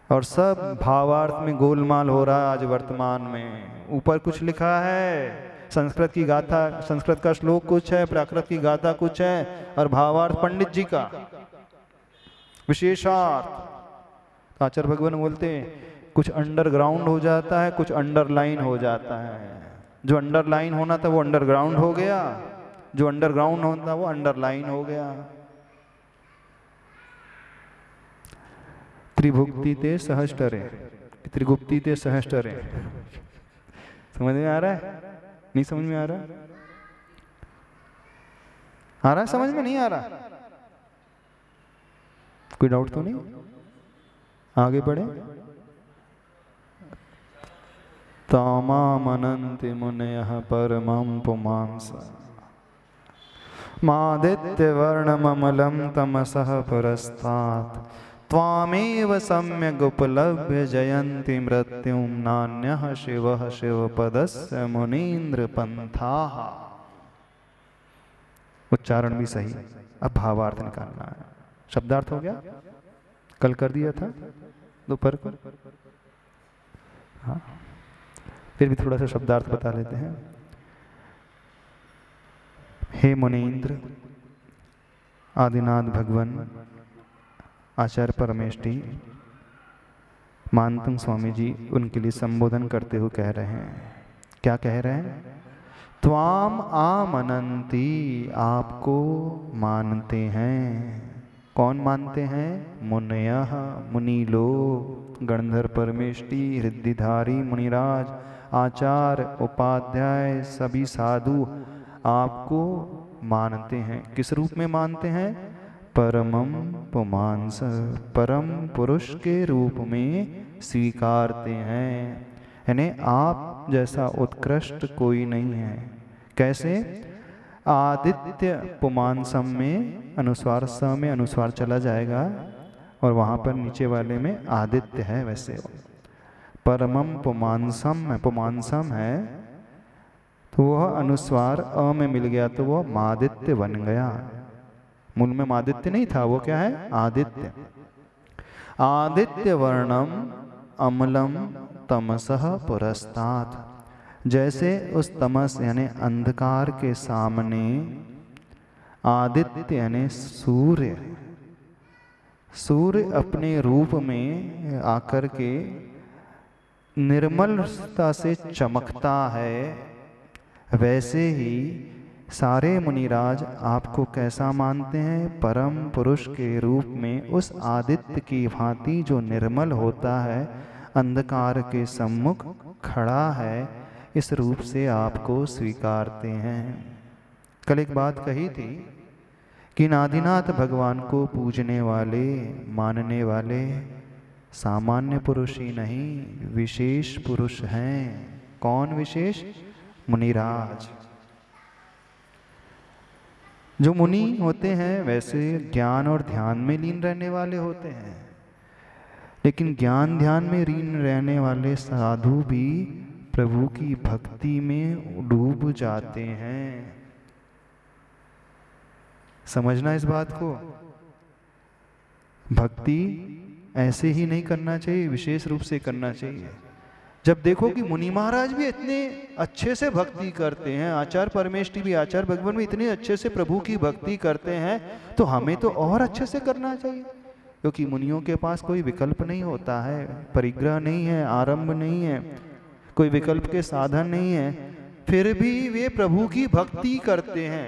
और सब भावार्थ में गोलमाल हो रहा है आज वर्तमान में। ऊपर कुछ लिखा है, संस्कृत की गाथा, संस्कृत का श्लोक कुछ है, प्राकृत की गाथा कुछ है, और भावार्थ पंडित जी का विशेषार्थ। आचार्य भगवान बोलते हैं कुछ अंडरग्राउंड हो जाता है, कुछ अंडरलाइन हो जाता है। जो अंडरलाइन होना था वो अंडरग्राउंड हो गया, जो अंडरग्राउंड होना था वो अंडरलाइन हो गया। त्रिभुक्ति ते सहस्टरे, त्रिगुप्ति ते सहस्टरे। समझ में आ रहा है? नहीं समझ में आ रहा? आ रहा है समझ में? नहीं आ रहा? कोई डाउट तो नहीं? आगे बढ़े। तामामनन्ति मुनयः परमं पुमांस मादित्यवर्णममलं तमसः पुरस्तात् त्वामेव सम्यग् उपलभ्य जयन्ति मृत्युं नान्यः शिवः शिवपदस्य मुनीन्द्र पंथाः। उच्चारण भी सही। अब भावार्थ निकालना है। शब्दार्थ हो गया, कल कर दिया था दोपहर को। हाँ, फिर भी थोड़ा सा शब्दार्थ बता लेते हैं। हे मुनीन्द्र, आदिनाथ भगवान आचार्य परमेष्टि मानतंग स्वामी जी उनके लिए संबोधन करते हुए कह रहे हैं। क्या कह रहे हैं? त्वाम आमनन्ति, आपको मानते हैं। कौन मानते हैं? मुनयः, मुनि लोग, गणधर परमेष्टि, रिद्धिधारी मुनिराज, आचार्य, उपाध्याय, सभी साधु आपको मानते हैं। किस रूप में मानते हैं? परमं पुमांस, परम पुरुष के रूप में स्वीकारते हैं। यानी आप जैसा उत्कृष्ट कोई नहीं है। कैसे? आदित्य पुमांसम में अनुस्वार, स में अनुस्वार चला जाएगा और वहाँ पर नीचे वाले में आदित्य है। वैसे परमम पुमांसम, पुमांसम है तो वह अनुस्वार अ में मिल गया तो वह मादित्य बन गया। मूल में मादित्य नहीं था, वो क्या है? आदित्य। आदित्य वर्णम अमलम तमसः पुरस्तात्, जैसे उस तमस यानी अंधकार के सामने आदित्य यानी सूर्य, सूर्य अपने रूप में आकर के निर्मलता से चमकता है, वैसे ही सारे मुनिराज आपको कैसा मानते हैं? परम पुरुष के रूप में उस आदित्य की भांति जो निर्मल होता है, अंधकार के सम्मुख खड़ा है, इस रूप से आपको स्वीकारते हैं। कल एक बात कही थी कि आदिनाथ भगवान को पूजने वाले, मानने वाले सामान्य पुरुष ही नहीं, विशेष पुरुष हैं। कौन विशेष? मुनिराज। जो मुनि होते हैं वैसे ज्ञान और ध्यान में लीन रहने वाले होते हैं, लेकिन ज्ञान ध्यान में लीन रहने वाले साधु भी प्रभु की भक्ति में डूब जाते हैं। समझना इस बात को। भक्ति ऐसे ही नहीं करना चाहिए, विशेष रूप से करना चाहिए। जब देखो कि मुनि महाराज भी इतने अच्छे से भक्ति करते हैं, आचार्य परमेष्टि भी, आचार्य भगवान भी इतने अच्छे से प्रभु की भक्ति करते हैं, तो हमें तो और अच्छे से करना चाहिए। क्योंकि मुनियों के पास कोई विकल्प नहीं होता है, परिग्रह नहीं है, आरंभ नहीं है, कोई विकल्प के साधन नहीं है, फिर भी वे प्रभु की भक्ति करते हैं।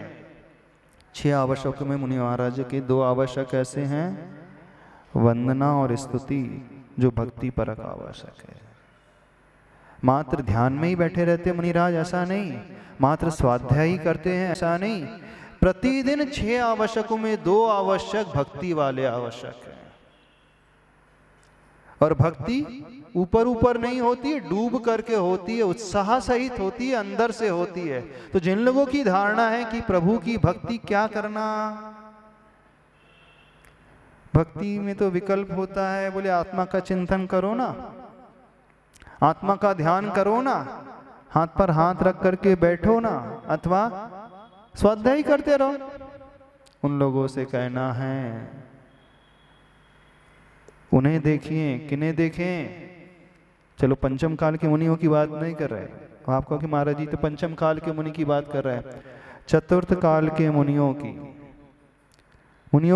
6 आवश्यक में मुनि महाराज के 2 आवश्यक ऐसे हैं, वंदना और स्तुति, जो भक्ति परक आवश्यक है। मात्र ध्यान में ही बैठे रहते मुनिराज ऐसा नहीं, मात्र स्वाध्याय ही करते हैं ऐसा नहीं, प्रतिदिन 6 आवश्यकों में 2 आवश्यक भक्ति वाले आवश्यक हैं। और भक्ति ऊपर ऊपर नहीं होती है, डूब करके होती है, उत्साह सहित होती है, अंदर से होती है। तो जिन लोगों की धारणा है कि प्रभु की भक्ति क्या करना, भक्ति में तो विकल्प होता है, बोले आत्मा का चिंतन करो ना, आत्मा का ध्यान करो ना, हाथ पर हाथ रख करके बैठो ना, अथवा स्वाध्याय करते रहो। उन लोगों से कहना है उन्हें देखिए, किन्हें देखें? चलो पंचम काल के मुनियों की बात नहीं कर रहे, आप कहो कि महाराज जी तो पंचम काल के मुनि की बात कर रहे हैं। चतुर्थ काल के मुनियों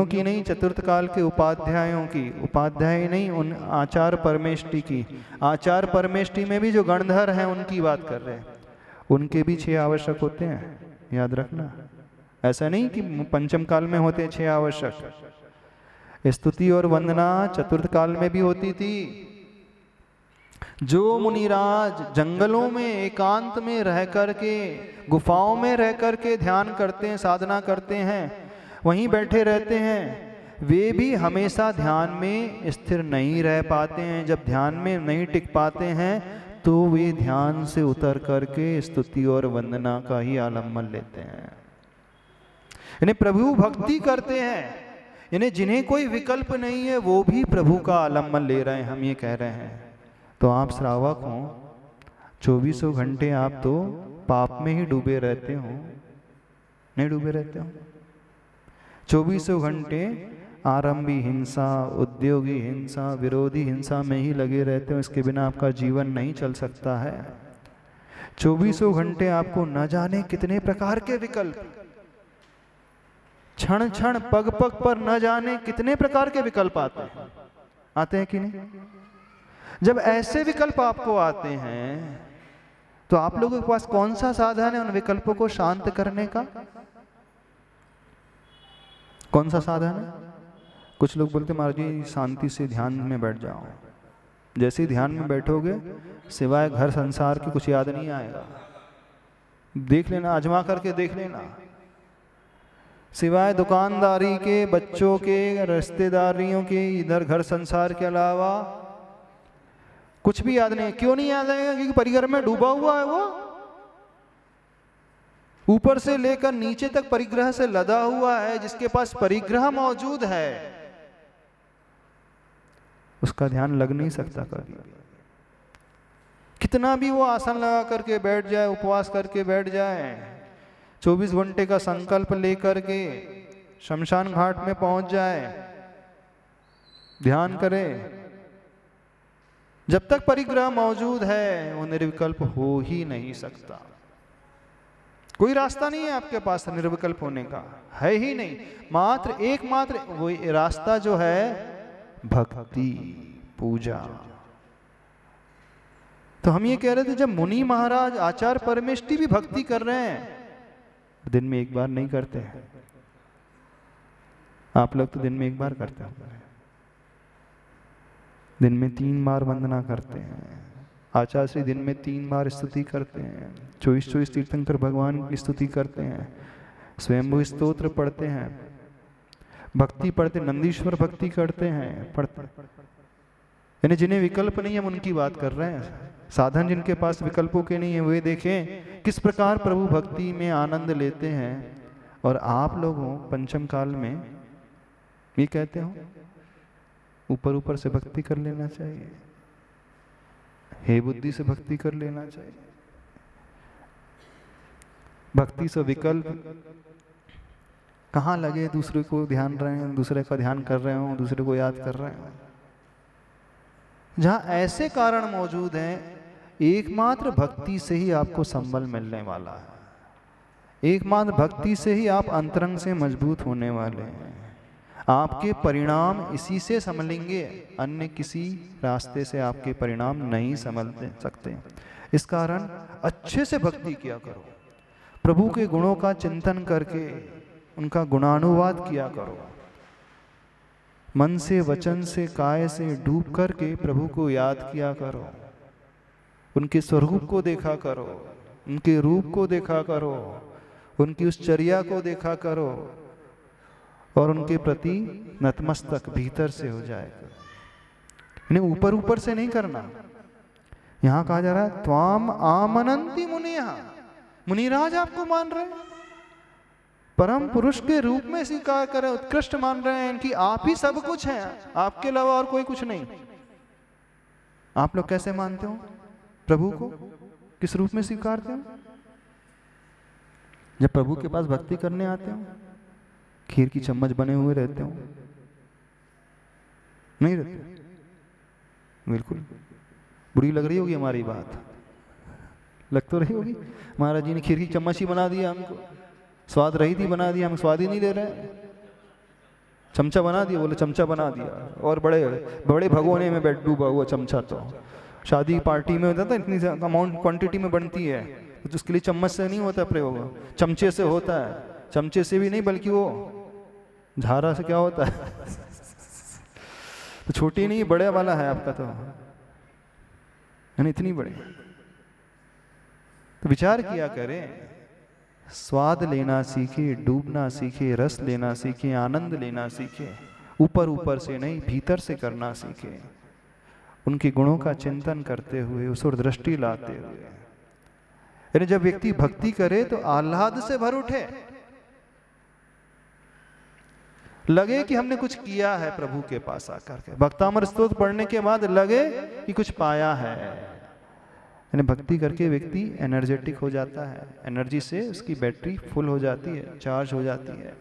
की नहीं, चतुर्थ काल के उपाध्यायों की, उपाध्याय नहीं, उन आचार परमेष्टि की। आचार परमेष्टि में भी जो गणधर हैं उनकी बात कर रहे हैं। उनके भी 6 आवश्यक होते हैं, याद रखना। ऐसा नहीं कि पंचम काल में होते 6 आवश्यक। स्तुति और वंदना चतुर्थ काल में भी होती थी। जो मुनिराज जंगलों में एकांत में रह करके, गुफाओं में रह करके ध्यान करते हैं, साधना करते हैं, वहीं बैठे रहते हैं, वे भी हमेशा ध्यान में स्थिर नहीं रह पाते हैं। जब ध्यान में नहीं टिक पाते हैं तो वे ध्यान से उतर करके स्तुति और वंदना का ही आलम्बन लेते हैं, यानी प्रभु भक्ति करते हैं। यानी जिन्हें कोई विकल्प नहीं है वो भी प्रभु का आलम्बन ले रहे हैं, हम ये कह रहे हैं। तो आप श्रावक हो, 2400 घंटे आप तो पाप में ही डूबे रहते हो, नहीं डूबे रहते हो? 2400 घंटे आरंभी हिंसा, उद्योगी हिंसा, विरोधी हिंसा में ही लगे रहते हो। इसके बिना आपका जीवन नहीं चल सकता है। 2400 घंटे आपको न जाने कितने प्रकार के विकल्प, क्षण क्षण पग पग पर न जाने कितने प्रकार के विकल्प आते हैं कि नहीं? जब ऐसे विकल्प आपको आते हैं तो आप लोगों के पास कौन सा साधन है उन विकल्पों को शांत करने का? कौन सा साधन है? कुछ लोग बोलते महाराज जी शांति से ध्यान में बैठ जाओ। जैसे ही ध्यान में बैठोगे सिवाय घर संसार की कुछ याद नहीं आएगा। देख लेना, आजमा करके देख लेना। सिवाय दुकानदारी के, बच्चों के, रिश्तेदारियों के, इधर घर संसार के अलावा कुछ भी याद नहीं। क्यों नहीं याद आएगा? क्योंकि परिग्रह में डूबा हुआ है वो। ऊपर से लेकर नीचे तक परिग्रह से लदा हुआ है। जिसके पास परिग्रह मौजूद है उसका ध्यान लग नहीं सकता कभी। कितना भी वो आसन लगा करके बैठ जाए, उपवास करके बैठ जाए, 24 घंटे का संकल्प लेकर के शमशान घाट में पहुंच जाए, ध्यान करे, जब तक परिग्रह मौजूद है वो निर्विकल्प हो ही नहीं सकता। कोई रास्ता नहीं है आपके पास निर्विकल्प होने का, है ही नहीं। मात्र एकमात्र वो रास्ता जो है भक्ति, पूजा। तो हम ये कह रहे थे जब मुनि महाराज आचार्य परमेष्टि भी भक्ति कर रहे हैं, दिन में एक बार नहीं करते हैं। आप लोग तो दिन में एक बार करते हैं, दिन में 3 बार वंदना करते हैं। आचार्य श्री दिन में 3 बार स्तुति करते हैं। 24 तीर्थंकर भगवान की स्तुति करते हैं, स्वयंभू स्तोत्र पढ़ते हैं, भक्ति पढ़ते, नंदीश्वर भक्ति करते हैं, पढ़ते। यानी जिन्हें विकल्प नहीं है हम उनकी बात कर रहे हैं। साधन जिनके पास विकल्पों के नहीं है वे देखें किस प्रकार प्रभु भक्ति में आनंद लेते हैं। और आप लोगों पंचम काल में ये कहते हो ऊपर ऊपर से भक्ति कर लेना चाहिए, हे बुद्धि से भक्ति कर लेना चाहिए। भक्ति से विकल्प कहाँ लगे? दूसरे को ध्यान रहे हैं, दूसरे का ध्यान कर रहे हो, दूसरे को याद कर रहे हो। जहाँ ऐसे कारण मौजूद हैं, एकमात्र भक्ति से ही आपको संबल मिलने वाला है। एकमात्र भक्ति से ही आप अंतरंग से मजबूत होने वाले हैं। आपके परिणाम इसी से संभलेंगे, अन्य किसी रास्ते से आपके परिणाम नहीं संभल सकते। इस कारण अच्छे से भक्ति किया करो, प्रभु के गुणों का चिंतन करके उनका गुणानुवाद किया करो। मन से, वचन से, काय से डूब करके प्रभु को याद किया करो, उनके स्वरूप को देखा करो, उनके रूप को देखा करो, उनकी उस चर्या को देखा करो और उनके प्रति नतमस्तक भीतर से हो जाएगा। इन्हें ऊपर ऊपर से नहीं करना। यहां कहा जा रहा है त्वाम आमनंती मुनिया, मुनिराज आपको मान रहे हैं, परम पुरुष के रूप में स्वीकार करें, उत्कृष्ट मान रहे हैं कि आप ही सब कुछ हैं, आपके अलावा और कोई कुछ नहीं। आप लोग कैसे मानते हो प्रभु को? किस रूप में स्वीकारते हो? जब प्रभु के पास भक्ति करने आते हो खीर की चम्मच बने हुए रहते हो? नहीं रहते। बिल्कुल बुरी लग रही होगी हमारी बात, लग तो रही होगी। महाराज जी ने खीर की चम्मच ही बना दिया हमको, स्वाद रही थी बना दिया, हम स्वाद ही नहीं ले रहे। चमचा बना दिया, बोले चमचा बना दिया, और बड़े बड़े भगोने में बैठ डूबा हुआ चमचा। तो शादी पार्टी में होता था, इतनी अमाउंट क्वांटिटी में बनती है, तो उसके लिए चम्मच से नहीं होता प्रयोग, चमचे से होता है। चमचे से भी नहीं, बल्कि वो झारा से क्या होता है तो छोटी नहीं, बड़े वाला है आपका, तो यानी इतनी बड़ी। तो विचार किया करें, स्वाद लेना सीखे, डूबना सीखे, रस लेना सीखे, आनंद लेना सीखे, ऊपर ऊपर से नहीं भीतर से करना सीखे, उनके गुणों का चिंतन करते हुए, उस ओर दृष्टि लाते हुए। यानी जब व्यक्ति भक्ति करे तो आह्लाद से भर उठे, लगे कि हमने कुछ किया है प्रभु के पास आकर के। भक्तामृत स्तोत्र पढ़ने के बाद लगे कि कुछ पाया है। यानी भक्ति करके व्यक्ति एनर्जेटिक हो जाता है, एनर्जी से उसकी बैटरी फुल हो जाती है, चार्ज हो जाती है,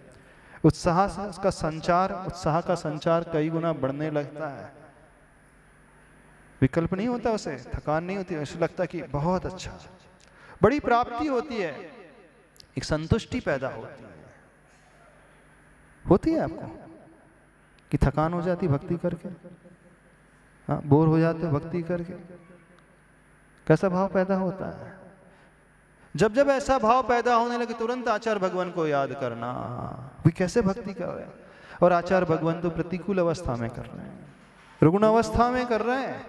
उत्साह से उसका संचार, उत्साह का संचार कई गुना बढ़ने लगता है। विकल्प नहीं होता उसे, थकान नहीं होती, उसे लगता कि बहुत अच्छा, बड़ी प्राप्ति होती है, एक संतुष्टि पैदा होती है आपको कि थकान हो जाती भक्ति करके, हाँ बोर हो जाते हो भक्ति करके, कैसा भाव पैदा होता है। जब जब ऐसा भाव पैदा होने लगे तुरंत आचार्य भगवान को याद करना, वे कैसे भक्ति कर रहे हैं। और आचार्य भगवान तो प्रतिकूल अवस्था में कर रहे हैं, रुग्ण अवस्था में कर रहे हैं,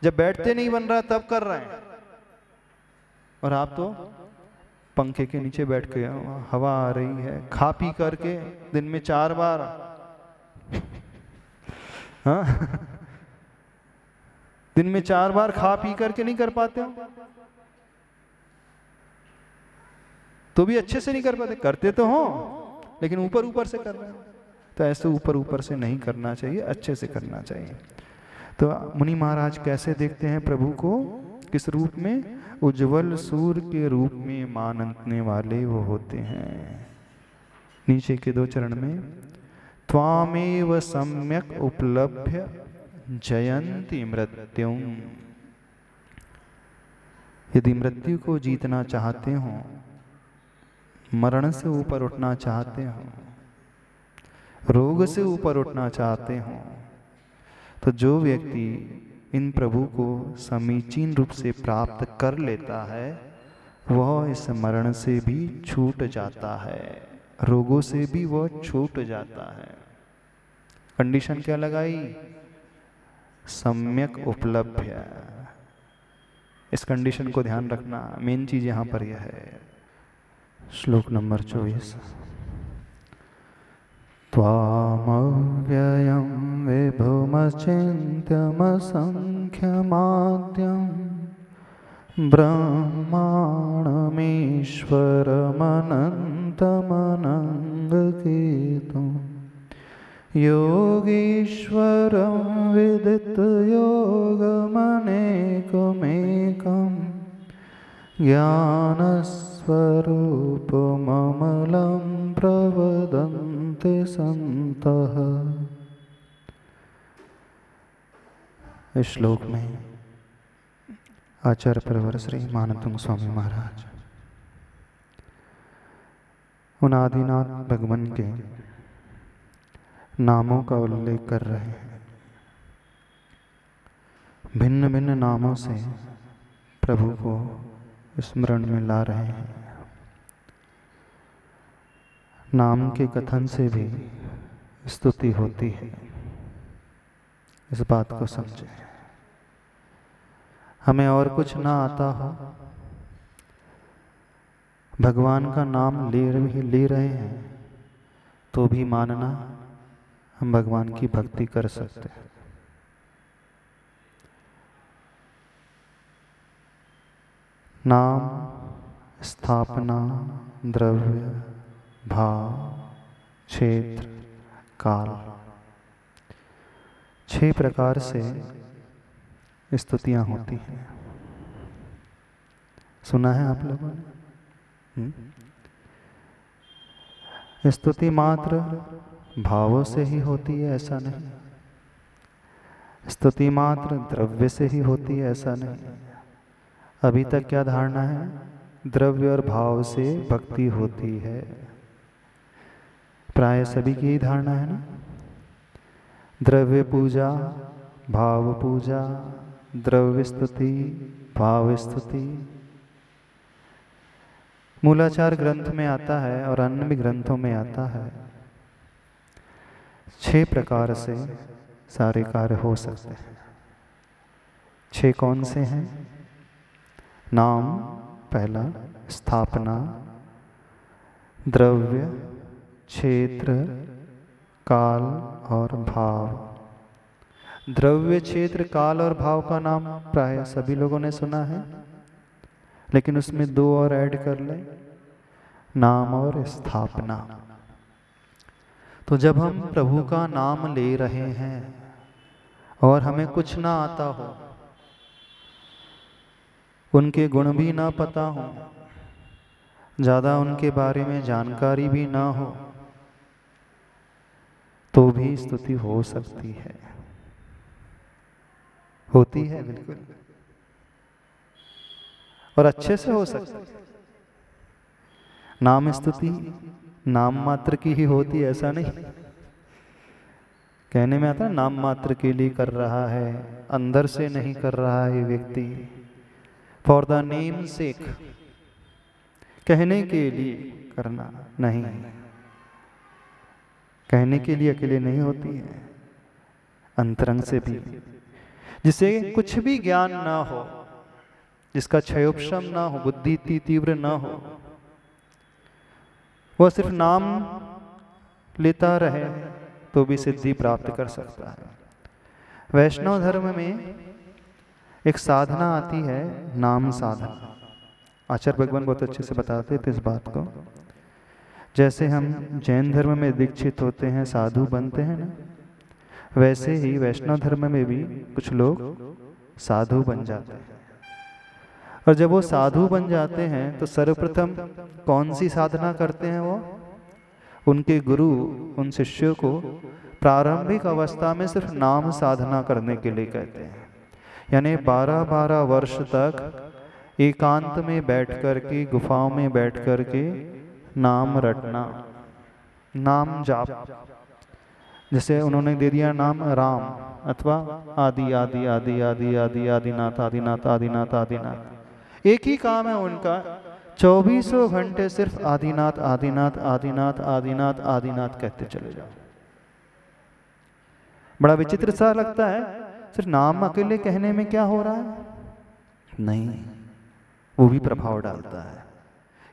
जब बैठते नहीं बन रहा तब कर रहे हैं। और आप तो पंखे के नीचे बैठ के, हवा आ रही है, खा पी करके दिन में 4 बार, हाँ दिन में 4 बार खा पी करके नहीं कर पाते हो, तो भी अच्छे से नहीं कर पाते, करते तो हो लेकिन ऊपर ऊपर से कर रहे हो। तो ऐसे ऊपर ऊपर से नहीं करना चाहिए, अच्छे से करना चाहिए। तो मुनि महाराज कैसे देखते हैं प्रभु को, किस रूप में, उज्जवल सूर्य के रूप में मानने वाले वो होते हैं। नीचे के 2 चरण में, त्वामेव सम्यक उपलभ्य जयंती मृत्युम। यदि मृत्यु को जीतना चाहते हो, मरण से ऊपर उठना चाहते हो, रोग से ऊपर उठना चाहते हो, तो जो व्यक्ति इन प्रभु को समीचीन रूप से प्राप्त कर लेता है, वह इस मरण से भी छूट जाता है, रोगों से भी वह छूट जाता है। कंडीशन क्या लगाई, सम्यक उपलभ्य। इस कंडीशन को ध्यान रखना, मेन चीज यहां पर यह है। श्लोक नंबर 24, त्वामव्ययं विभुमचिन्त्यमसंख्यमाद्यं ब्रह्माणमीश्वरमनन्तमनङ्गकीर्तम् योगीश्वरं विदितयोगमनेकमेकं ज्ञानस्वरूपममलं प्रवदन्ति सन्तः। इस श्लोक में आचार्य प्रवर श्री मानतुंग स्वामी महाराज उन आदिनाथ भगवान के नामों का उल्लेख कर रहे हैं। भिन्न भिन्न नामों से प्रभु को स्मरण में ला रहे हैं। नाम के कथन से भी स्तुति होती है, इस बात को समझें। हमें और कुछ ना आता हो, भगवान का नाम ले रहे हैं, तो भी मानना हम भगवान की भक्ति कर सकते हैं। नाम, स्थापना, द्रव्य, भाव, क्षेत्र, काल, 6 प्रकार से स्तुतियां होती हैं। सुना है आप लोगों ने? स्तुति मात्र भावों से ही होती है ऐसा नहीं, स्तुति मात्र द्रव्य से ही होती है ऐसा नहीं। अभी तक क्या धारणा है? द्रव्य और भाव से भक्ति होती है, प्राय सभी की ही धारणा है ना। द्रव्य पूजा, भाव पूजा, द्रव्य स्तुति, भाव स्तुति। मूलाचार ग्रंथ में आता है और अन्य भी ग्रंथों में आता है, 6 प्रकार से सारे कार्य हो सकते हैं। 6 कौन से हैं? नाम पहला, स्थापना, द्रव्य, क्षेत्र, काल और भाव। द्रव्य, क्षेत्र, काल और भाव का नाम प्राय सभी लोगों ने सुना है, लेकिन उसमें 2 और ऐड कर ले, नाम और स्थापना। तो जब हम प्रभु का नाम ले रहे हैं और हमें कुछ ना आता हो, उनके गुण भी ना पता हो, ज़्यादा उनके बारे में जानकारी भी ना हो, तो भी स्तुति हो सकती है, होती है बिल्कुल, और अच्छे से हो सकती है। नाम स्तुति नाम मात्र की ही होती है ऐसा नहीं। कहने में आता है नाम मात्र के लिए कर रहा है, अंदर से नहीं कर रहा है व्यक्ति, फॉर द नेम सेक, कहने के लिए करना नहीं। कहने के लिए अकेले नहीं होती है, अंतरंग से भी। जिसे कुछ भी ज्ञान ना हो, जिसका क्षयोपशम ना हो, बुद्धि इतनी तीव्र ना हो, वह सिर्फ नाम लेता रहे तो भी सिद्धि प्राप्त कर सकता है। वैष्णव धर्म में एक साधना आती है, नाम साधना। आचार्य भगवान बहुत अच्छे से बताते थे इस बात को। जैसे हम जैन धर्म में दीक्षित होते हैं, साधु बनते हैं ना, वैसे ही वैष्णव धर्म में भी कुछ लोग साधु बन जाते हैं। और जब वो साधु बन जाते हैं तो सर्वप्रथम कौन सी साधना करते हैं? वो उनके गुरु उन शिष्यों को प्रारंभिक अवस्था में सिर्फ नाम साधना करने के लिए कहते हैं। यानी 12-12 वर्ष तक एकांत में बैठ कर के, गुफाओं में बैठ कर के नाम रटना, नाम जाप। जैसे उन्होंने दे दिया नाम राम, अथवा आदि आदि आदि आदि आदि आदिनाथ आदिनाथ आदिनाथ आदिनाथ। एक ही काम है उनका, 24 घंटे सिर्फ आदिनाथ आदिनाथ आदिनाथ आदिनाथ आदिनाथ कहते चले जाओ। बड़ा विचित्र सा लगता है, सिर्फ नाम अकेले कहने में क्या हो रहा है? नहीं, वो भी प्रभाव डालता है।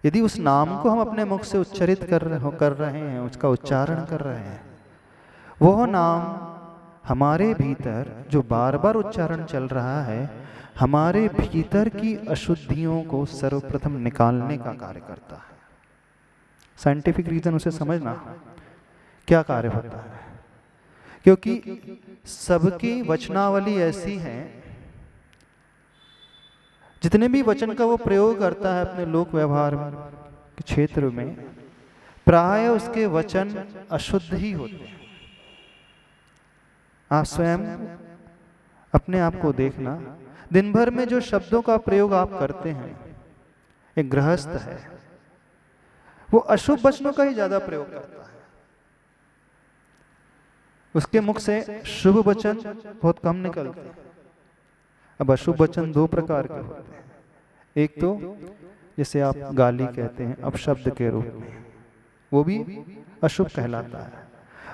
यदि उस नाम को हम अपने मुख से उच्चारित कर रहे हैं, उसका उच्चारण कर रहे हैं, वो नाम हमारे भीतर जो बार बार उच्चारण चल रहा है, हमारे भीतर की अशुद्धियों को सर्वप्रथम निकालने का कार्य करता है। साइंटिफिक रीजन उसे समझना, क्या कार्य होता है। क्योंकि सबकी वचनावली ऐसी है, जितने भी वचन का वो प्रयोग करता है अपने लोक व्यवहार के क्षेत्र में, प्राय उसके वचन अशुद्ध ही होते हैं। आप स्वयं अपने आप को देखना, दिन भर में जो शब्दों का प्रयोग आप करते हैं, एक गृहस्थ है वो अशुभ वचनों का ही ज्यादा प्रयोग करता है। उसके मुख से शुभ वचन बहुत कम निकलते हैं। अब अशुभ वचन 2 प्रकार के होते हैं। एक तो जिसे आप गाली कहते हैं अपशब्द के रूप में, वो भी अशुभ कहलाता है।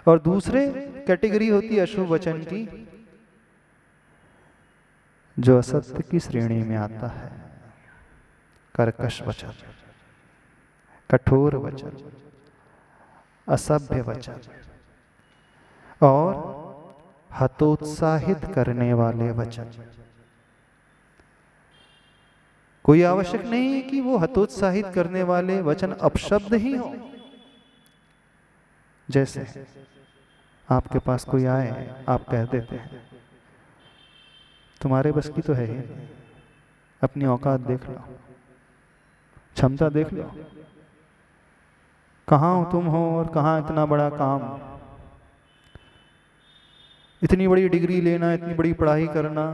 और दूसरे कैटेगरी होती है अशुभ वचन की, जो असत्य की श्रेणी में आता है। कर्कश वचन, कठोर वचन, असभ्य वचन और हतोत्साहित करने वाले वचन। कोई आवश्यक नहीं है कि वो हतोत्साहित करने वाले वचन अपशब्द ही हो। जैसे आपके पास कोई आए, आप कह देते हैं तुम्हारे बस की तो है ही, अपनी औकात देख लो, क्षमता देख लो, कहाँ तुम हो और कहाँ इतना बड़ा काम। इतनी बड़ी डिग्री लेना, इतनी बड़ी पढ़ाई करना,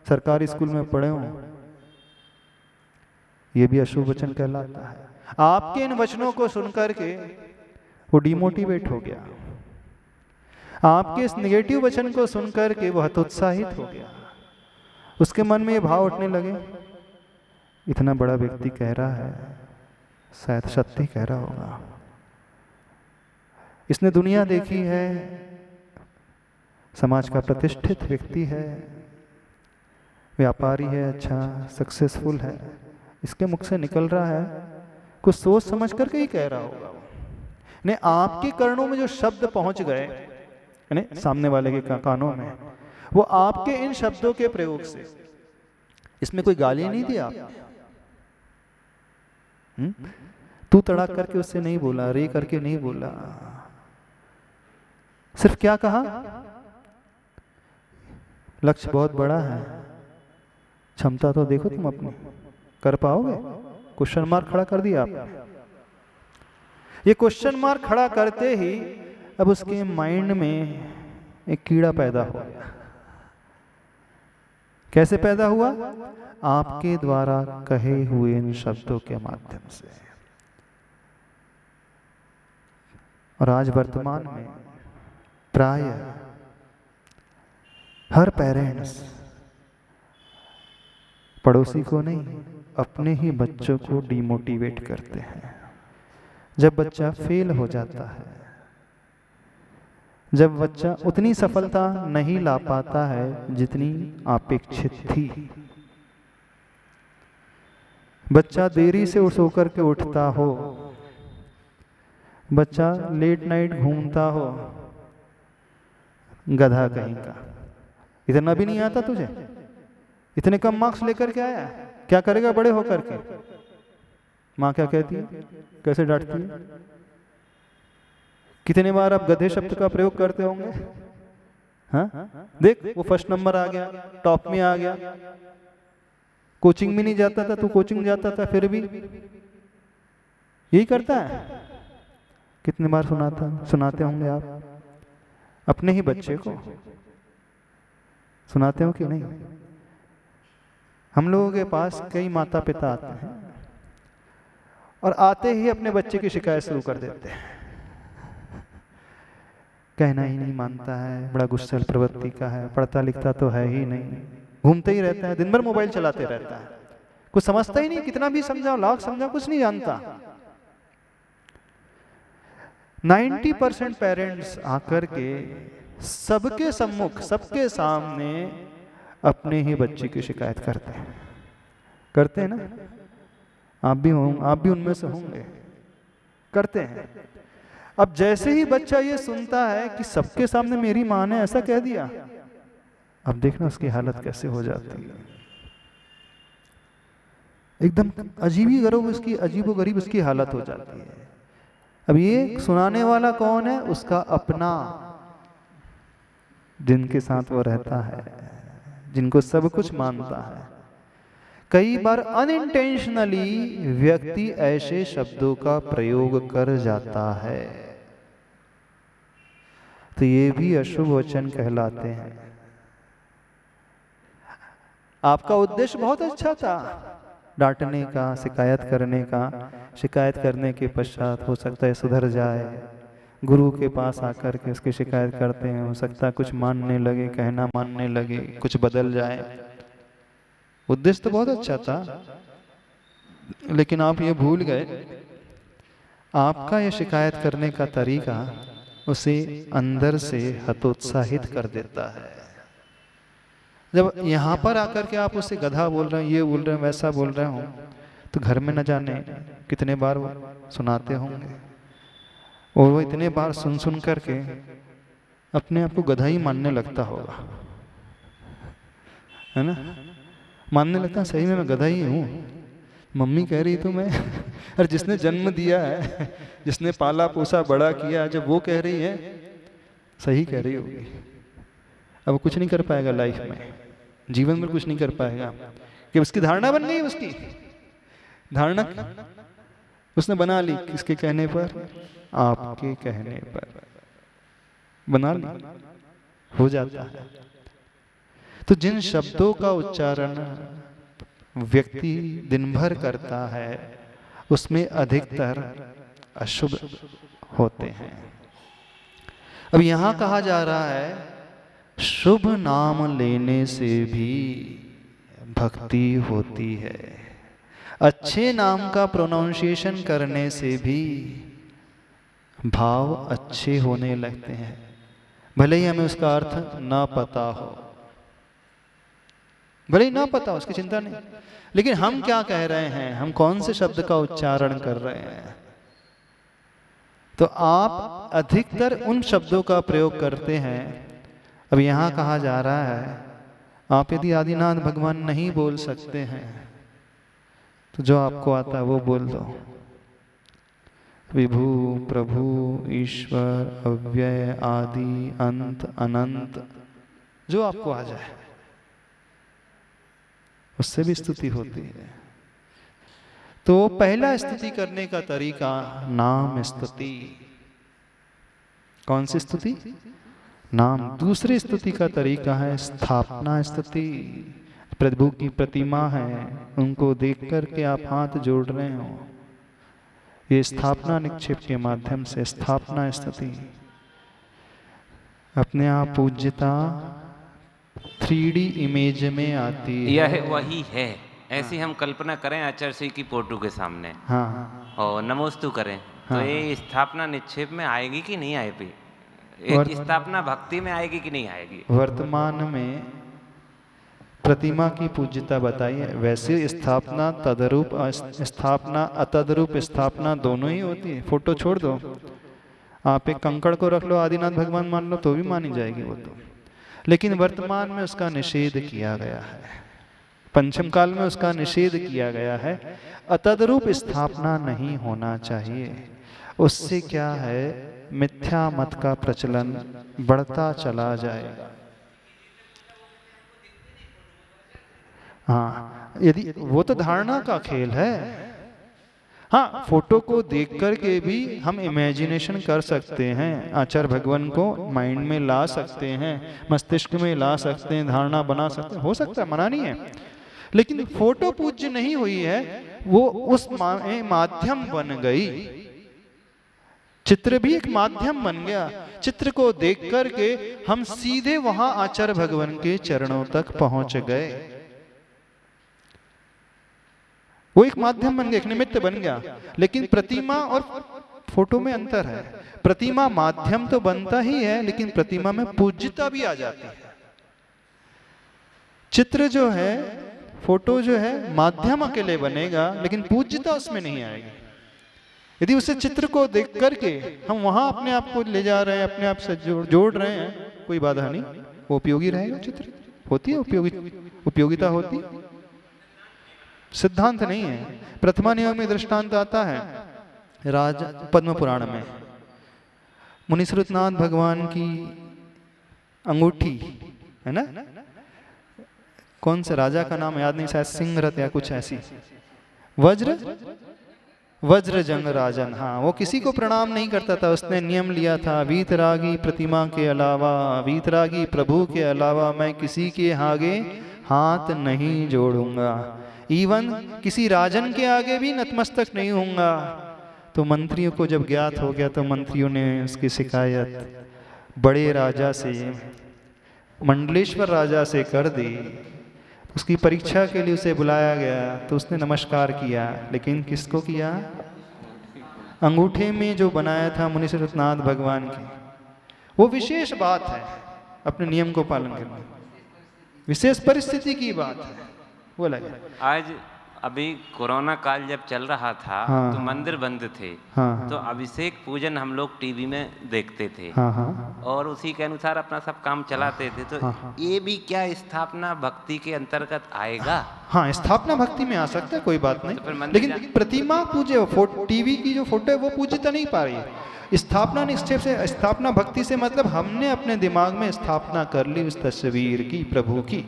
सरकारी स्कूल में पढ़े हों, ये भी अशुभ वचन कहलाता है। आपके इन वचनों को सुनकर के वो डिमोटिवेट हो गया, आपके इस नेगेटिव वचन को सुनकर के वो हतोत्साहित हो गया, उसके मन में ये भाव उठने लगे, इतना बड़ा व्यक्ति कह रहा है, शायद सत्य कह रहा होगा, इसने दुनिया देखी है, समाज का प्रतिष्ठित व्यक्ति है, व्यापारी है, अच्छा सक्सेसफुल है, इसके मुख से निकल रहा है, कुछ सोच समझ करके ही कह रहा होगा। ने आपके कर्णों में जो शब्द पहुंच गए, यानी सामने वाले के कानों में, वो आपके इन शब्दों के प्रयोग से, इसमें कोई गाली नहीं दी आपने, तू तड़ाक करके उससे नहीं बोला, रे करके नहीं बोला, सिर्फ क्या कहा, लक्ष्य बहुत बड़ा है, क्षमता तो देखो तुम अपनी, कर पाओगे? क्वेश्चन मार्क खड़ा कर दिया आपने। ये क्वेश्चन मार्क खड़ा करते ही अब उसके माइंड में एक कीड़ा पैदा हो गया। कैसे पैदा हुआ? आपके द्वारा कहे हुए इन शब्दों के माध्यम से। और आज वर्तमान में प्राय हर पेरेंट्स पड़ोसी को नहीं, अपने ही बच्चों को डिमोटिवेट करते हैं। जब बच्चा फेल हो जाता है, जब बच्चा उतनी सफलता नहीं ला पाता है जितनी अपेक्षित थी, बच्चा देरी से सो कर के उठता हो, बच्चा लेट नाइट घूमता हो, गधा कहीं का, इतना भी नहीं आता तुझे, इतने कम मार्क्स लेकर के आया, क्या करेगा बड़े होकर के? माँ क्या कहती है, कैसे डांटती है? कितने बार आप गधे शब्द का प्रयोग करते होंगे? हाँ, देख वो फर्स्ट नंबर आ गया, टॉप में आ गया, कोचिंग में नहीं जाता था, तू कोचिंग जाता था, फिर भी यही करता है। कितने बार सुनाते होंगे आप अपने ही बच्चे को, सुनाते हो कि नहीं? हम लोगों के पास कई माता पिता आते हैं और आते ही अपने बच्चे की शिकायत शुरू कर देते हैं, कहना ही नहीं मानता है, बड़ा गुस्सैल प्रवृत्ति का है, पढ़ता लिखता तो है ही नहीं, घूमते ही रहता है, दिन भर मोबाइल चलाते रहता है, कुछ समझता ही नहीं, कितना भी समझाओ, लाख समझाओ, कुछ नहीं जानता। 90% पेरेंट्स आकर के सबके सम्मुख, सबके सामने अपने ही बच्चे की शिकायत करते हैं ना? आप भी उनमें से होंगे, करते हैं। अब जैसे ही बच्चा ये सुनता है कि सबके सामने मेरी माँ ने ऐसा कह दिया, अब देखना उसकी हालत कैसे हो जाती है। एकदम अजीबोगरीब उसकी हालत हो जाती है। अब ये सुनाने वाला कौन है? उसका अपना, जिनके साथ वो रहता है, जिनको सब कुछ मानता है। कई बार अनइंटेंशनली व्यक्ति ऐसे शब्दों का प्रयोग कर जाता है, तो ये भी अशुभ वचन कहलाते हैं। आपका उद्देश्य बहुत अच्छा था, डांटने का, शिकायत करने का, शिकायत करने के पश्चात हो सकता है सुधर जाए, गुरु के पास आकर के उसकी शिकायत करते हैं, हो सकता है कुछ मानने लगे, कहना मानने लगे, कुछ बदल जाए। उद्देश्य तो बहुत अच्छा था, लेकिन आप ये भूल गए, आपका ये शिकायत करने का तरीका उसे अंदर से हतोत्साहित कर देता है। जब यहाँ पर आकर के आप उसे गधा बोल रहे हैं, ये बोल रहे हैं, वैसा बोल रहे हो, तो घर में न जाने कितने बार वो सुनाते होंगे, और वो इतने बार सुन करके अपने आप को गधा ही मानने लगता होगा, है ना? मानने लगता सही में मैं गधा ही हूँ, मम्मी कह रही तो मैं और जिसने जन्म दिया है, जिसने पाला पोसा बड़ा किया, जब वो कह रही है, सही कह रही होगी। अब वो कुछ नहीं कर पाएगा लाइफ में, जीवन में कुछ नहीं कर पाएगा, कि उसकी धारणा बन गई, उसकी धारणा उसने बना ली, किसके कहने पर? आपके कहने पर बना ली। हो जाता है। तो जिन शब्दों का उच्चारण व्यक्ति दिन भर करता है उसमें अधिकतर अशुभ होते हैं। अब यहां कहा जा रहा है शुभ नाम लेने से भी भक्ति होती है, अच्छे नाम का प्रोनाउंसिएशन करने से भी भाव अच्छे होने लगते हैं, भले ही हमें उसका अर्थ ना पता हो, भले ही ना पता हो, उसकी चिंता नहीं, लेकिन हम क्या कह रहे हैं, हम कौन से शब्द का उच्चारण कर रहे हैं। तो आप अधिकतर उन शब्दों का प्रयोग करते हैं। अब यहां कहा जा रहा है आप यदि आदिनाथ भगवान नहीं बोल सकते हैं तो जो आपको आता है वो बोल दो। विभु प्रभु ईश्वर अव्यय आदि अंत अनंत, जो आपको आ जाए उससे भी स्तुति होती है। तो पहला स्तुति करने का तरीका नाम स्तुति। कौन सी स्तुति? नाम। दूसरी स्तुति का तरीका है स्थापना स्तुति। प्रभु की प्रतिमा है, उनको देख कर के आप हाथ जोड़ रहे हो, ये स्थापना निक्षेप के माध्यम से स्थापना स्तुति। अपने आप पूज्यता 3D इमेज में आती है। यह वही है, ऐसी हम कल्पना करें आचार्य श्री की फोटो के सामने, हाँ, और नमोस्तु करें, हाँ, तो ये स्थापना निक्षेप में आएगी कि नहीं आएगी? स्थापना भक्ति में आएगी कि नहीं आएगी? वर्तमान में प्रतिमा की पूज्यता बताइए। वैसे स्थापना तदरूप स्थापना अतदरूप स्थापना दोनों ही होती है। फोटो छोड़ दो, आप एक कंकड़ को रख लो, आदिनाथ भगवान मान लो तो भी मानी जाएगी वो तो, लेकिन वर्तमान में उसका निषेध किया गया है, पंचम काल में उसका निषेध किया गया है। अतदरूप स्थापना नहीं होना चाहिए। उससे क्या है, मिथ्या मत का प्रचलन बढ़ता चला जाएगा। हाँ, यदि वो तो धारणा का खेल है। हाँ, फोटो को देख कर के भी हम इमेजिनेशन कर सकते हैं, आचार्य भगवान को माइंड में ला सकते हैं, मस्तिष्क में ला सकते हैं, धारणा बना सकते हैं, हो सकता है, मना नहीं है। लेकिन फोटो पूज्य नहीं हुई है, वो उस माध्यम बन गई। चित्र भी एक माध्यम बन गया। चित्र को देख कर के हम सीधे वहां आचार्य भगवान के चरणों तक पहुंच गए। वो एक माध्यम बन गया, एक निमित्त बन गया। लेकिन प्रतिमा और फोटो में अंतर है। प्रतिमा माध्यम तो बनता ही है, लेकिन प्रतिमा में पूज्यता भी आ जाती है। चित्र जो है, फोटो जो है, माध्यम अकेले बनेगा, लेकिन पूज्यता उसमें नहीं आएगी। यदि उसे चित्र को देख करके हम वहां अपने आप को ले जा रहे हैं, अपने आप से जोड़ रहे हैं, कोई बाधा नहीं, वो उपयोगी रहेगा। चित्र होती है उपयोगिता होती है, सिद्धांत नहीं है। प्रथमा नियम में दृष्टांत आता है राज पद्म पुराण में, मुनिसुरनाथ भगवान की अंगूठी है ना, कौन से राजा का नाम याद नहीं, शायद सिंहरथ या कुछ ऐसी, वज्र जंग राजन, हाँ, वो किसी को प्रणाम नहीं करता था। उसने नियम लिया था, वीतरागी प्रतिमा के अलावा, वीतरागी प्रभु के अलावा मैं किसी के आगे हाथ नहीं जोड़ूंगा, इवन किसी राजन के आगे भी नतमस्तक नहीं होऊंगा। तो मंत्रियों को जब ज्ञात हो गया तो मंत्रियों ने उसकी शिकायत बड़े राजा से, मंडलेश्वर राजा से कर दी। उसकी परीक्षा के लिए उसे बुलाया गया तो उसने नमस्कार किया, लेकिन किसको किया? अंगूठे में जो बनाया था मुनिसुरनाथ भगवान की। वो विशेष बात है, अपने नियम को पालन करना, विशेष परिस्थिति की बात है, वो लगे। आज अभी कोरोना काल जब चल रहा था, हाँ, तो मंदिर बंद थे, हाँ, तो अभिषेक पूजन हम लोग टीवी में देखते थे, हाँ, हाँ, और उसी के अनुसार अपना सब काम चलाते थे। तो हाँ, ये भी क्या स्थापना भक्ति के अंतर्गत आएगा? हाँ, स्थापना भक्ति में आ सकता है, कोई बात नहीं, तो लेकिन प्रतिमा पूजे, टीवी की जो फोटो है वो पूज्यता नहीं पा रही है। स्थापना निक्षेप से, स्थापना भक्ति से मतलब हमने अपने दिमाग में स्थापना कर ली उस तस्वीर की, प्रभु की।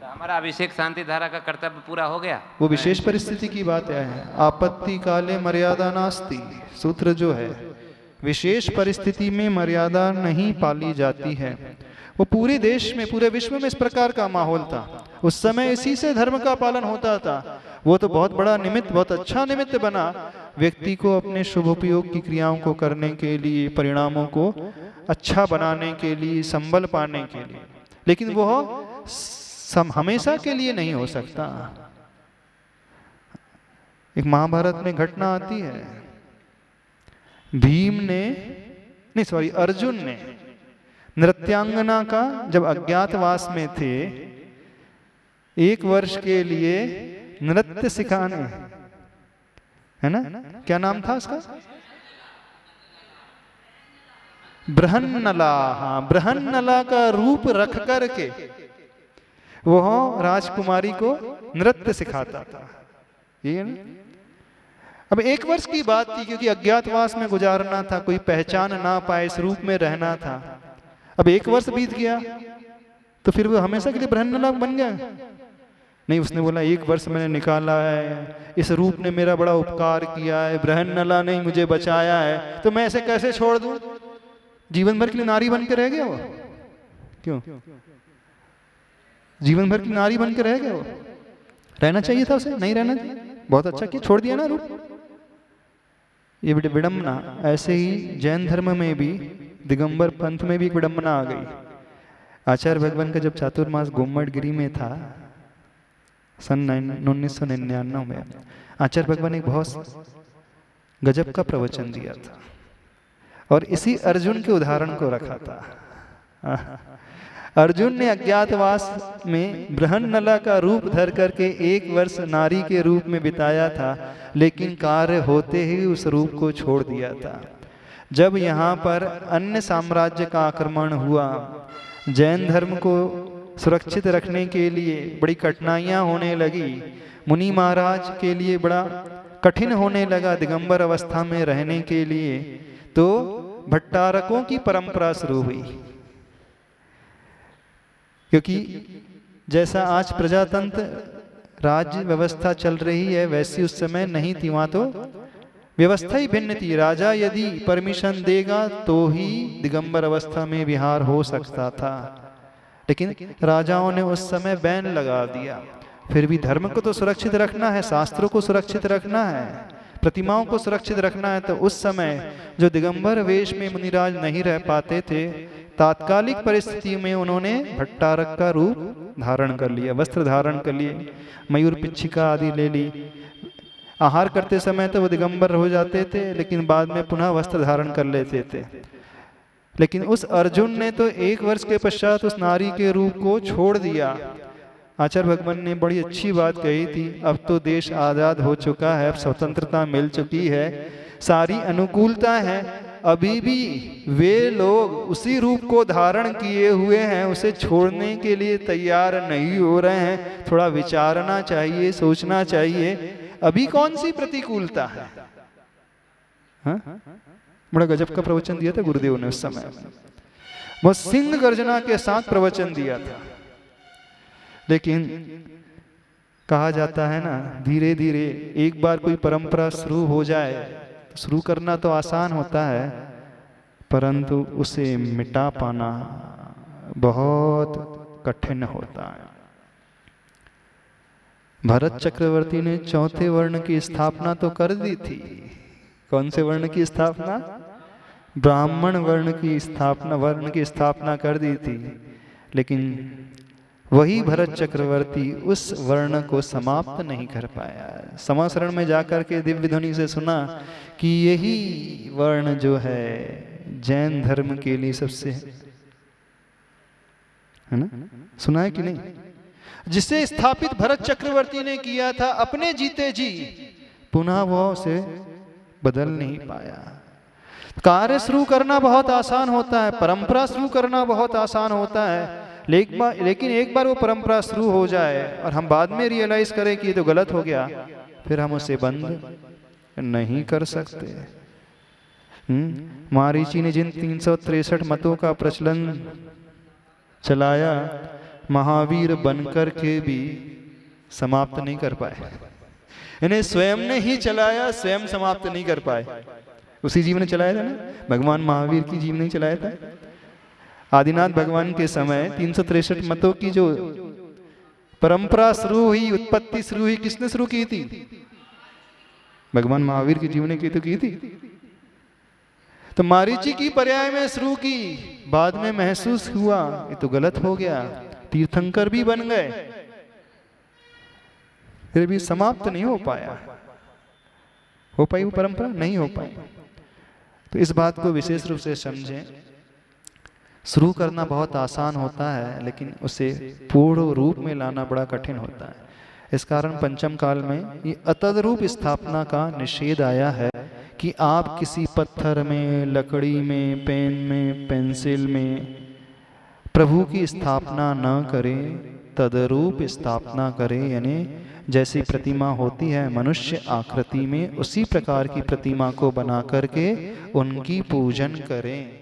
हमारा अभिषेक शांति धारा का कर्तव्य पूरा हो गया। वो विशेष परिस्थिति की बात है। आपत्ति काले मर्यादा नास्ति सूत्र जो है, विशेष परिस्थिति में मर्यादा नहीं पाली जाती है। वो पूरे देश में, पूरे विश्व में इस प्रकार का माहौल था। उस समय इसी से धर्म का पालन होता था। वो तो बहुत बड़ा निमित्त, बहुत अच्छा निमित्त बना व्यक्ति को अपने शुभ उपयोग की क्रियाओं को करने के लिए, परिणामों को अच्छा बनाने के लिए, संबल पाने के लिए। लेकिन वह हमेशा के लिए नहीं हो सकता। एक महाभारत में घटना आती है, भीम ने, नहीं सॉरी, अर्जुन ने नृत्यांगना का, जब अज्ञातवास में थे, 1 वर्ष के लिए नृत्य सिखाने, है ना, क्या नाम था उसका? बृहन्नला। हाँ, बृहन्नला का रूप रख करके वह राजकुमारी को नृत्य सिखाता था। ये ना? अब 1 वर्ष की बात थी, क्योंकि अज्ञातवास में गुजारना था, कोई पहचान ना पाए, इस रूप में रहना था। अब 1 वर्ष बीत गया तो फिर वो हमेशा के लिए बृहन्नला बन गया? नहीं, उसने बोला 1 वर्ष मैंने निकाला है, इस रूप ने मेरा बड़ा उपकार किया है, बृहन्नला ने मुझे बचाया है, तो मैं ऐसे कैसे छोड़ दूं? जीवन भर के लिए नारी बन के रह गया वो। क्यों जीवन भर की नारी बन के रह गया वो? रहना चाहिए था उसे, नहीं रहना चाहिए। बहुत अच्छा किया, छोड़ दिया ना रूप। ये विडंबना। ऐसे ही जैन धर्म में भी, दिगंबर पंथ में भी एक विडंबना आ गई। आचार्य भगवान का जब चातुर्मास गोमटगिरी में था सन 1999 में, आचार्य भगवान ने एक बहुत गजब का प्रवचन दिया था और इसी अर्जुन के उदाहरण को रखा था। अर्जुन ने अज्ञातवास में बृहन्नला का रूप धर करके 1 वर्ष नारी के रूप में बिताया था, लेकिन कार्य होते ही उस रूप को छोड़ दिया था। जब यहाँ पर अन्य साम्राज्य का आक्रमण हुआ, जैन धर्म को सुरक्षित रखने के लिए बड़ी कठिनाइयाँ होने लगी, मुनि महाराज के लिए बड़ा कठिन होने लगा दिगंबर अवस्था में रहने के लिए, तो भट्टारकों की परंपरा शुरू हुई। क्योंकि जैसा आज प्रजातंत्र राज्य व्यवस्था चल रही है, वैसी उस समय नहीं थी। वहां तो व्यवस्था ही भिन्न थी। राजा यदि परमिशन देगा तो ही दिगंबर अवस्था में विहार हो सकता था, लेकिन राजाओं ने उस समय बैन लगा दिया। फिर भी धर्म को तो सुरक्षित रखना है, शास्त्रों को सुरक्षित रखना है, प्रतिमाओं को सुरक्षित रखना है। तो उस समय जो दिगंबर वेश में मुनिराज नहीं रह पाते थे, तात्कालिक परिस्थिति में उन्होंने भट्टारक का रूप धारण कर लिया, वस्त्र धारण कर लिए, मयूर पिच्छिका आदि ले ली। आहार करते समय तो वो दिगंबर हो जाते थे, लेकिन बाद में पुनः वस्त्र धारण कर लेते थे। लेकिन उस अर्जुन ने तो 1 वर्ष के पश्चात उस नारी के रूप को छोड़ दिया। आचार्य भगवान ने बड़ी अच्छी बात कही थी, अब तो देश आज़ाद हो चुका है, अब स्वतंत्रता मिल चुकी है, सारी अनुकूलता है, अभी भी वे लोग उसी रूप को धारण किए हुए हैं, उसे छोड़ने के लिए तैयार नहीं हो रहे हैं। थोड़ा विचारना चाहिए, सोचना चाहिए, अभी कौन सी प्रतिकूलता है। हाँ? बड़ा गजब का प्रवचन दिया था गुरुदेव ने उस समय। वो सिंह गर्जना के साथ प्रवचन दिया था। लेकिन कहा जाता है ना, धीरे धीरे एक बार कोई परंपरा शुरू हो जाए, शुरू करना तो आसान होता है, परंतु उसे मिटा पाना बहुत कठिन होता है। भरत चक्रवर्ती ने 4थे वर्ण की स्थापना तो कर दी थी। कौन से वर्ण की स्थापना? ब्राह्मण वर्ण की स्थापना कर दी थी। लेकिन वही भरत चक्रवर्ती उस वर्ण को समाप्त नहीं कर पाया। समासरण में जाकर के दिव्य ध्वनि से सुना कि यही वर्ण जो है जैन धर्म के लिए सबसे, है ना, सुना है कि नहीं? जिसे स्थापित भरत चक्रवर्ती ने किया था अपने जीते जी, पुनः वो उसे बदल नहीं पाया। कार्य शुरू करना बहुत आसान होता है, परंपरा शुरू करना बहुत आसान होता है, लेकिन एक बार वो परंपरा शुरू हो जाए और हम बाद में रियलाइज करें कि ये तो गलत हो गया, फिर हम उसे बंद नहीं कर सकते। महर्षि ने जिन 363 मतों का प्रचलन चलाया, महावीर बनकर के भी समाप्त नहीं कर पाए। इन्हें स्वयं ने ही चलाया, स्वयं समाप्त नहीं कर पाए। उसी जीव ने चलाया था ना, भगवान महावीर की जीव ने चलाया था। आदिनाथ भगवान के समय 363 मतों की जो परंपरा शुरू हुई, उत्पत्ति शुरू हुई, किसने शुरू की थी? भगवान महावीर की जीवनी की तो की थी। तो मारीची की पर्याय में शुरू की, बाद में महसूस हुआ ये तो गलत हो गया, तीर्थंकर भी बन गए, फिर भी समाप्त नहीं हो पाया। हो पाई वो परंपरा? नहीं हो पाई। तो इस बात को विशेष रूप से समझें। शुरू करना बहुत आसान होता है, लेकिन उसे पूर्ण रूप में लाना बड़ा कठिन होता है। इस कारण पंचम काल में ये अतद्रूप स्थापना का निषेध आया है कि आप किसी पत्थर में, लकड़ी में, पेन में, पेंसिल में प्रभु की स्थापना न करें, तदरूप स्थापना करें। यानी जैसी प्रतिमा होती है मनुष्य आकृति में, उसी प्रकार की प्रतिमा को बना करके उनकी पूजन करें।